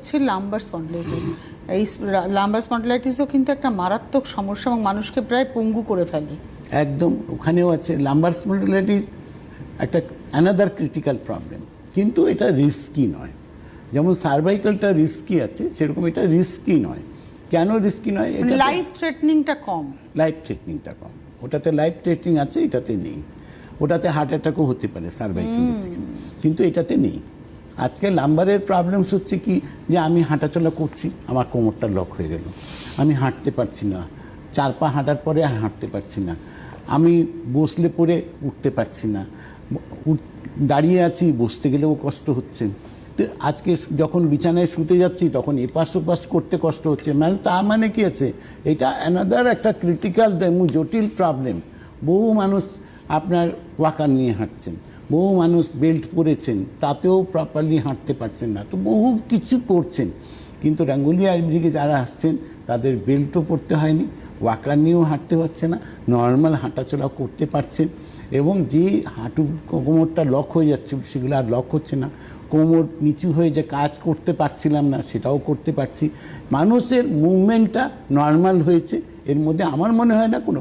হচ্ছে lumber spondylitis. এই lumber স্পন্ডিলাইটিসও কিন্তু একটা মারাত্মক সমস্যা এবং মানুষকে প্রায় পঙ্গু করে ফেলে। একদম, ওখানেও আছে লাম্বার স্পন্ডিলাইটিস, একটা অ্যানাদার ক্রিটিক্যাল প্রবলেম, কিন্তু এটা রিস্কি নয়। যেমন সার্ভাইকালটা রিস্কি আছে, সেরকম এটা রিস্কি নয়। কেন রিস্কি নয়? এটা লাইফ থ্রেটনিংটা কম। লাইফ থ্রেটনিংটা কম, ওটাতে লাইফ থ্রেটনিং আছে, এটাতে নেই। ওটাতে হার্ট অ্যাটাকও হতে পারে সার্ভাইকালের থেকে, কিন্তু এটাতে নেই। আজকে লাম্বারের প্রবলেমস হচ্ছে কি, যে আমি হাঁটাচলা করছি, আমার কোমরটা লক হয়ে গেল, আমি হাঁটতে পারছি না, 4 পা হাঁটার পরে আর হাঁটতে পারছি না, আমি বসলে পরে উঠতে পারছি না, দাঁড়িয়ে আছি, বসতে গেলেও কষ্ট হচ্ছে। তো আজকে যখন বিছানায় শুতে যাচ্ছি তখন এপাশ ওপাশ করতে কষ্ট হচ্ছে। মানে তার মানে কি আছে, এটা অ্যানাদার একটা ক্রিটিক্যাল জটিল প্রবলেম। বহু মানুষ আপনার ওয়াকার নিয়ে হাঁটছেন, বহু মানুষ বেল্ট পরেছেন, তাতেও প্রপারলি হাঁটতে পারছেন না। তো বহু কিছু করছেন, কিন্তু রাঙ্গুলিয়া আইএমজিকে যারা আসছেন তাদের বেল্টও পরতে হয়নি, ওয়াকার নিয়েও হাঁটতে পারছে না, নর্মাল হাঁটাচলাও করতে পারছেন। এবং যে হাঁটু কোমরটা লক হয়ে যাচ্ছে সেগুলো আর লক হচ্ছে না, কোমর নিচু হয়ে যে কাজ করতে পারছিলাম না সেটাও করতে পারছি। মানুষের মুভমেন্টটা নর্মাল হয়েছে, এর মধ্যে আমার মনে হয় না কোনো